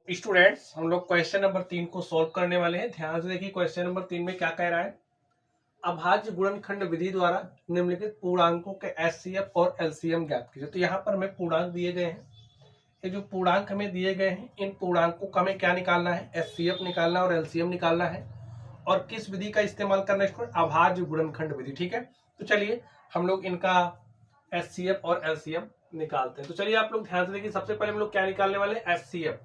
Students, हम लोग question number 3 को सॉल्व करने वाले हैं। ध्यान से देखिए, क्वेश्चन नंबर 3 में क्या कह रहा है। अभाज्य गुणनखंड विधि द्वारा निम्नलिखित पूर्णांकों के एचसीएफ और एलसीएम ज्ञात कीजिए। तो यहाँ पर हमें पूर्णांक दिए गए हैं। ये जो पूर्णांक हमें दिए गए हैं, इन पूर्णांकों का हमें क्या निकालना है, एचसीएफ निकालना और एलसीएम निकालना है। और किस विधि का इस्तेमाल करना है, स्टूडेंट? अभाज्य गुणनखंड विधि। ठीक है, तो चलिए हम लोग इनका एचसीएफ और एलसीएम निकालते हैं। तो चलिए आप लोग ध्यान से देखिए, सबसे पहले हम लोग क्या निकालने वाले हैं, एचसीएफ।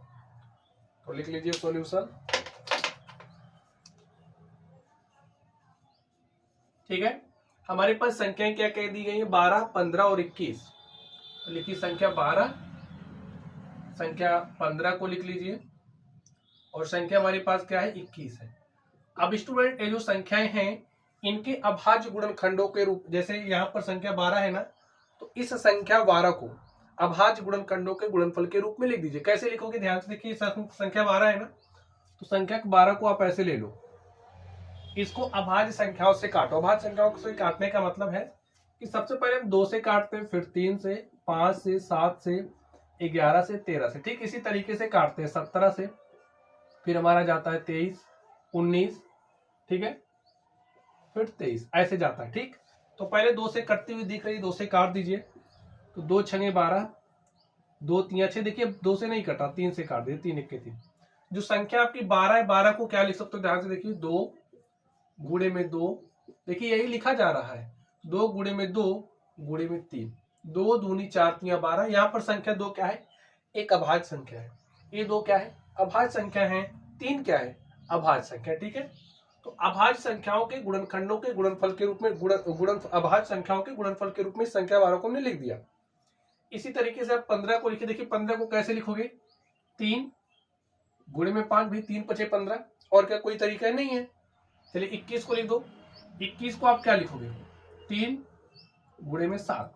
तो लिख लीजिए सॉल्यूशन। ठीक है, हमारे पास संख्याएं क्या कह दी गई है, 12, 15 और 21। तो लिखिए संख्या 12, संख्या 15 को लिख लीजिए और संख्या हमारे पास क्या है, 21 है। अब स्टूडेंट, ये जो संख्याएं हैं इनके अभाज्य गुणनखंडों के रूप, जैसे यहाँ पर संख्या 12 है ना, तो इस संख्या 12 को अभाज्य गुणनखंडों के गुणनफल के रूप में लिख दीजिए। कैसे लिखोगे, ध्यान से देखिए, संख्या 12 है ना, तो संख्या 12 को आप ऐसे ले लो, इसको अभाज्य संख्याओं से काटो। अभाज्य संख्याओं से काटने का मतलब है कि सबसे पहले हम 2 से काटते हैं, फिर 3 से, 5 से, 7 से, 11 से, 13 से। ठीक इसी तरीके से काटते हैं, 17 से, फिर हमारा जाता है 23, 19, ठीक है, फिर 23, ऐसे जाता है। ठीक, तो पहले 2 से कटती हुई दिख रही, 2 से काट दीजिए। तो 2 छंगे 12, 2 3 6, देखिए 2 से नहीं कटा, 3 से काट दिए, 3 1 3। जो संख्या आपकी 12 है, 12 को क्या लिख सकते हो, ध्यान से देखिए, 2 गुणे में 2, देखिए यही लिखा जा रहा है, 2 गुणे में 2 गुणे में 3, 2 दूनी 4 3 12। यहाँ पर संख्या 2 क्या है, एक अभाज्य संख्या है। ये 2 क्या है, अभाज्य संख्या है। 3 क्या है, अभाज्य संख्या। ठीक है, तो अभाज्य संख्याओं के गुणनखंडों के गुणनफल के रूप में अभाज्य संख्याओं के गुणनफल के रूप में संख्या 12 को हमने लिख दिया। इसी तरीके से आप 15 को लिखिए। देखिए 15 को कैसे लिखोगे, 3 गुणे में 5, भी 3 5 15, और क्या कोई तरीका नहीं है। चलिए 21 को लिख दो। 21 को आप क्या लिखोगे, 3 गुणे में 7।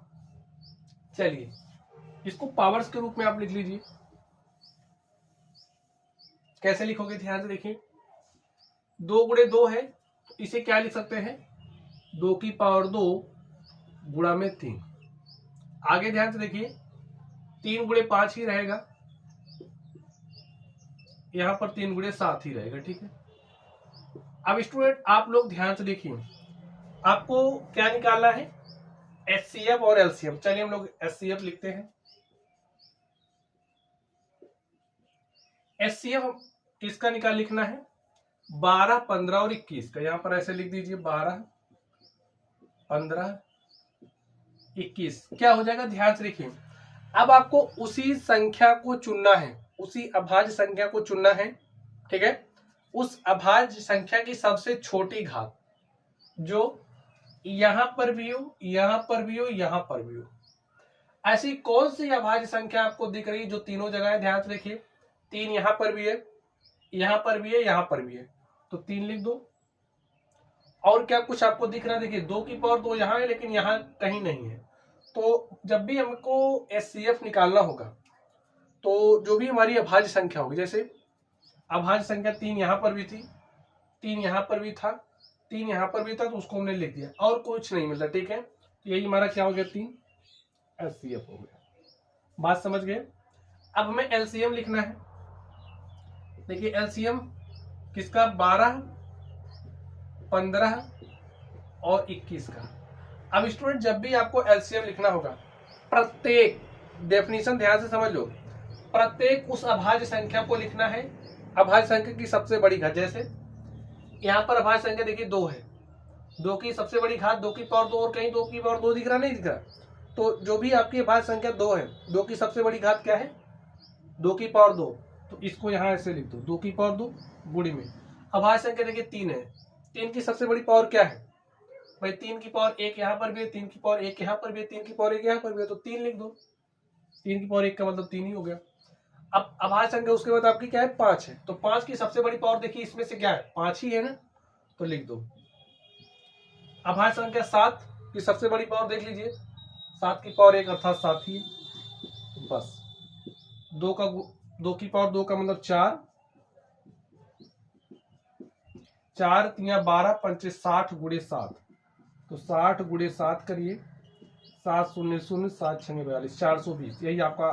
चलिए इसको पावर्स के रूप में आप लिख लीजिए। कैसे लिखोगे, ध्यान से देखिए, 2 गुणे 2 है, इसे क्या लिख सकते हैं, 2 की पावर 2 गुणा में 3। आगे ध्यान से देखिए, 3 गुणे 5 ही रहेगा, यहां पर 3 गुणे 7 ही रहेगा। ठीक है, अब स्टूडेंट आप लोग ध्यान से देखिए, आपको क्या निकालना है, एचसीएफ और एलसीएम। चलिए हम लोग एचसीएफ लिखते हैं। एचसीएफ किसका लिखना है, 12, 15 और 21 का। यहां पर ऐसे लिख दीजिए, 12, 15, 21 क्या हो जाएगा, ध्यान से देखिए। अब आपको उसी संख्या को चुनना है, उसी अभाज्य संख्या को चुनना है। ठीक है, उस अभाज्य संख्या की सबसे छोटी घात, जो यहां पर भी हो, यहां पर भी हो, यहां पर भी हो। ऐसी कौन सी अभाज्य संख्या आपको दिख रही है जो तीनों जगह है, ध्यान से देखिए। 3 यहां पर भी है, यहां पर भी है, यहां पर भी है, तो 3 लिख दो। और क्या कुछ आपको दिख रहा है, देखिए 2 की पावर 2 यहां है, लेकिन यहां कहीं नहीं है। तो जब भी हमको एचसीएफ निकालना होगा, तो जो भी हमारी अभाज्य संख्या होगी, जैसे अभाज्य संख्या 3 यहां पर भी थी, 3 यहां पर भी था, 3 यहां पर भी था, तो उसको हमने लिख दिया, और कुछ नहीं मिलता। ठीक है, तो यही हमारा क्या हो गया, 3 एचसीएफ हो गया। बात समझ गए। अब हमें एलसीएम लिखना है। देखिए एलसीएम किसका, 12, 15 और 21 का। अब स्टूडेंट जब भी आपको एलसीएम लिखना होगा, प्रत्येक डेफिनेशन ध्यान से समझ लो, प्रत्येक उस अभाज्य संख्या को लिखना है, अभाज्य संख्या की सबसे बड़ी घात। जैसे यहाँ पर अभाज्य संख्या देखिए 2 है, 2 की सबसे बड़ी घात 2 की पावर 2, और कहीं 2 की पावर 2 दिख रहा, नहीं दिख रहा। तो जो भी आपकी अभाज्य संख्या 2 है, 2 की सबसे बड़ी घात क्या है, 2 की पावर 2, तो इसको यहाँ ऐसे लिख दो, 2 की पावर 2 गुणे में। अभाज्य संख्या देखिए 3 है, 3 की सबसे बड़ी पावर क्या है भाई, 3 की पावर 1 यहाँ पर भी है, 3 की पावर 1 यहाँ पर भी है, 3 की पावर 1 यहाँ पर भी है, तो 3 लिख दो। 3 की पावर 1 का मतलब 3 ही हो गया। अब अभाज्य संख्या उसके बाद आपकी क्या है, 5 है, तो 5 की सबसे बड़ी पावर देखिए इसमें से क्या है, 5 ही है ना, तो लिख दो। अभाज्य संख्या 7 की सबसे बड़ी पावर देख लीजिए, 7 की पावर 1 अर्थात 7 ही है। बस 2 की पावर 2 का मतलब 4, 4 3 12 5 60 गुणे 7, तो 60 गुणे 7 करिए, 7 0 0 7 6 42, 420। यही आपका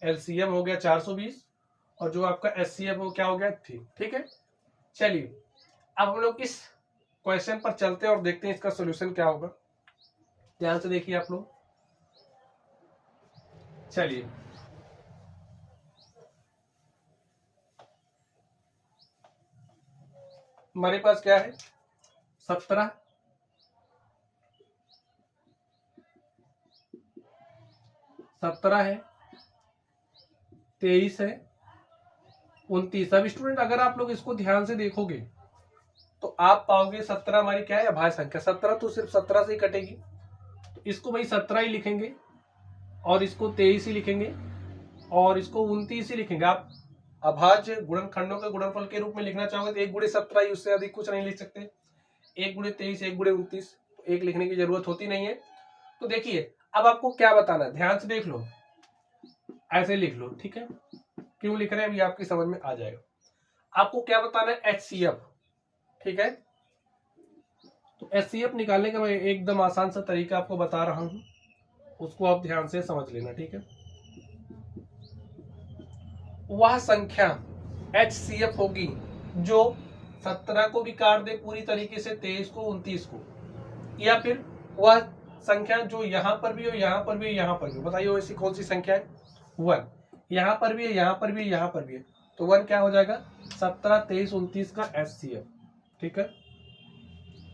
एलसीएम हो गया 420, और जो आपका HCF वो क्या हो गया 3। ठीक है, चलिए अब हम लोग इस क्वेश्चन पर चलते हैं और देखते हैं इसका सोल्यूशन क्या होगा। ध्यान से देखिए आप लोग। चलिए हमारे पास क्या है 17 है, 23 है, 29। अब स्टूडेंट अगर आप लोग इसको ध्यान से देखोगे तो आप पाओगे 17 हमारी क्या है अभाज्य संख्या। 17 तो सिर्फ 17 से ही कटेगी, तो इसको भाई 17 ही लिखेंगे और इसको 23 ही लिखेंगे और इसको 29 ही लिखेंगे। आप अभाज्य गुणनखंडों के गुणनफल के रूप में लिखना चाहोगे तो 1 गुणे 17 ही, उससे अधिक कुछ नहीं लिख सकते। 1 गुणे 23, 1 गुणे 29, तो 1 लिखने की जरूरत होती नहीं है। तो देखिए अब आपको क्या बताना है, ध्यान से देख लो, ऐसे लिख लो। ठीक है, क्यों लिख रहे हैं अभी आपकी समझ में आ जाएगा। आपको क्या बताना है HCF। ठीक है, तो HCF निकालने का मैं एकदम आसान सा तरीका आपको बता रहा हूं, उसको आप ध्यान से समझ लेना। ठीक है, वह संख्या HCF होगी जो 17 को भी काट दे पूरी तरीके से, 23 को, 29 को, या फिर वह संख्या जो यहां पर भी हो, यहां पर भी, यहां पर भी। बताइए ऐसी कौन सी संख्या है 1, यहां पर भी है, यहां पर भी, यहां पर भी है। तो 1 क्या हो जाएगा 17, 23, 29 का HCF। ठीक है,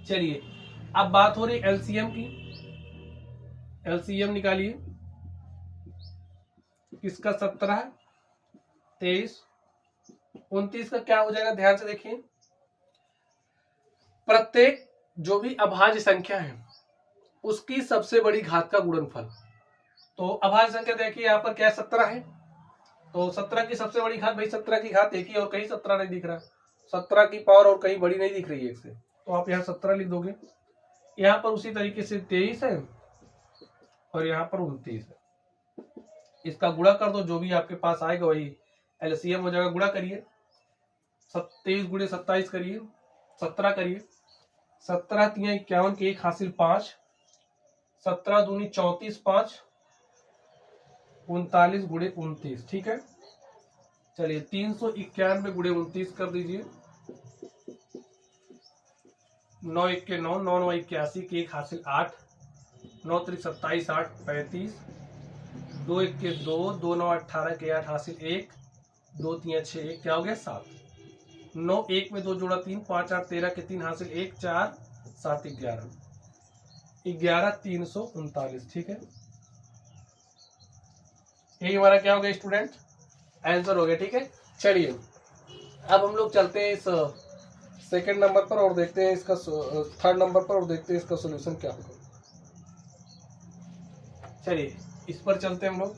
चलिए अब बात हो रही LCM की। LCM निकालिए, किसका 17, 23, 29 का क्या हो जाएगा। ध्यान से देखिए, प्रत्येक जो भी अभाज्य संख्या है उसकी सबसे बड़ी घात का गुणनफल। तो अभाज्य संख्या देखिए यहाँ पर क्या 17 है, तो 17 की सबसे बड़ी घात, भाई 17 की घात एक ही और कहीं 17 नहीं दिख रहा, 17 की पावर और कहीं बड़ी नहीं दिख रही है एक से, तो आप यहाँ 17 लिख दोगे। यहाँ पर उसी तरीके से 23 है और यहाँ पर 29 है। इसका गुणा कर दो, जो भी आपके पास आएगा वही LCM हो जाएगा। गुणा करिए, 23 गुणे 27 करिए, 17 करिए, 17 तिया 51 के 1 हासिल 5, 17 दूनी 34, 5 39 गुणे 29। ठीक है, चलिए 391 गुणे 29 कर दीजिए। 9 1 के 9, 9 9 81 के 1 हासिल 8, 9 3 27, 8 35, 2 1 के 2, 2 9 18 के 8 हासिल 1, 2 3 6 1 क्या हो गया 7, 9 1 में 2 जोड़ा 3, 5 8 13 के 3 हासिल 1, 4 7 11, 11 339। ठीक है, यही हमारा क्या हो गया स्टूडेंट आंसर हो गया। ठीक है, चलिए अब हम लोग चलते हैं इस सेकंड नंबर पर और देखते हैं इसका थर्ड नंबर पर और देखते हैं इसका सॉल्यूशन क्या होगा। चलिए इस पर चलते हैं हम लोग।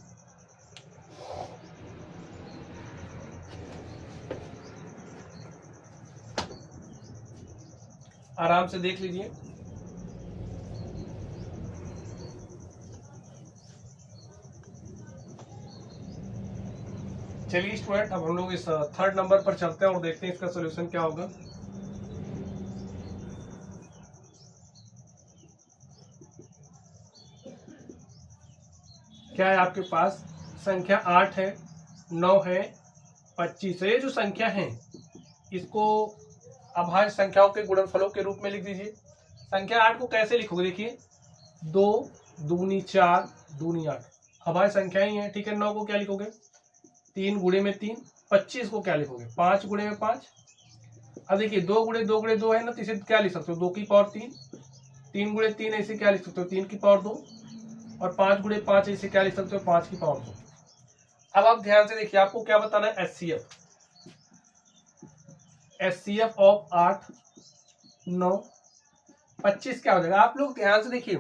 आराम से देख लीजिए। चलिए स्टूडेंट अब हम लोग इस थर्ड नंबर पर चलते हैं और देखते हैं इसका सॉल्यूशन क्या होगा। क्या है आपके पास संख्या 8 है, 9 है, 25 है। ये जो संख्या है इसको अभाज्य संख्याओं के गुणनफलों के रूप में लिख दीजिए। संख्या 8 को कैसे लिखोगे, देखिए 2 दूनी 4 दूनी 8 अभाज्य संख्या ही है। ठीक है, 9 को क्या लिखोगे 3 गुणे में 3, 25 को क्या लिखोगे 5 गुणे में 5। अब देखिए 2 गुणे 2 गुणे 2 है ना, तो इसे क्या लिख सकते हो 2 की पावर 3, 3 गुणे 3 ऐसे क्या लिख सकते हो 3 की पावर 2, और 5 गुणे 5 ऐसे क्या लिख सकते हो 5 की पावर 2। अब आप ध्यान से देखिए, आपको क्या बताना है HCF ऑफ 8 9 25 क्या हो जाएगा। आप लोग ध्यान से देखिए,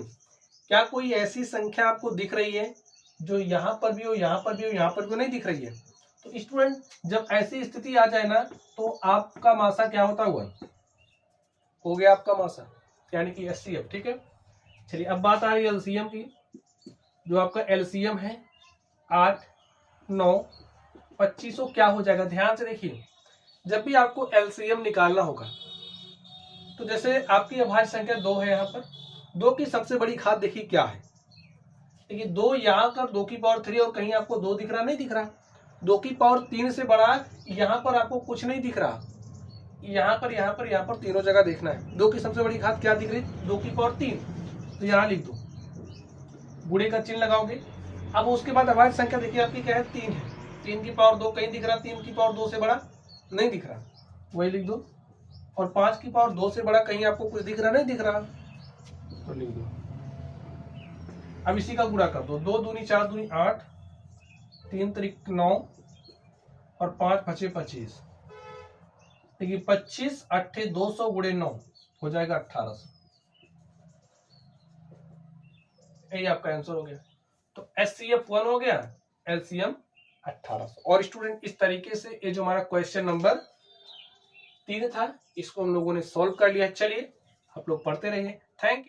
क्या कोई ऐसी संख्या आपको दिख रही है जो यहां पर भी हो, यहां पर भी हो, यहां पर भी नहीं दिख रही है। तो स्टूडेंट जब ऐसी स्थिति आ जाए ना तो आपका मासा क्या होता हुआ हो गया आपका मासा, यानी कि HCF। ठीक है, चलिए अब बात आ रही है LCM की। जो आपका LCM है 8 9 25 क्या हो जाएगा। ध्यान से देखिए, जब भी आपको LCM निकालना होगा तो जैसे आपकी अभाज्य संख्या 2 है, यहाँ पर 2 की सबसे बड़ी घात देखिए क्या है। देखिए 2 यहाँ कर 2 की पावर 3 और कहीं आपको 2 दिख रहा नहीं दिख रहा, 2 की पावर 3 से बड़ा, यहाँ पर आपको कुछ नहीं दिख रहा, यहाँ पर तीनों जगह देखना है। 2 की सबसे बड़ी घात क्या दिख रही, 2 की पावर 3, तो यहाँ लिख दो, गुणे का चिन्ह लगाओगे। अब उसके बाद अभाज्य संख्या देखिए आपकी क्या है, 3 है। 3 की पावर 2 कहीं दिख रहा, 3 की पावर 2 से बड़ा नहीं दिख रहा, वही लिख दो। और 5 की पावर 2 से बड़ा कहीं आपको कुछ दिख रहा, नहीं दिख रहा, तो लिख दो। अब इसी का गुणा कर दो, 2 दूनी 4 दूनी 8, 3 त्रिक 9 और 5 पचे 25। देखिए 25 8 200 गुणे 9 हो जाएगा 1800। यही आपका आंसर हो गया। तो HCF 1 हो गया, LCM 1800। और स्टूडेंट इस तरीके से ये जो हमारा क्वेश्चन नंबर 3 था, इसको हम लोगों ने सॉल्व कर लिया। चलिए आप लोग पढ़ते रहिए। Thank you.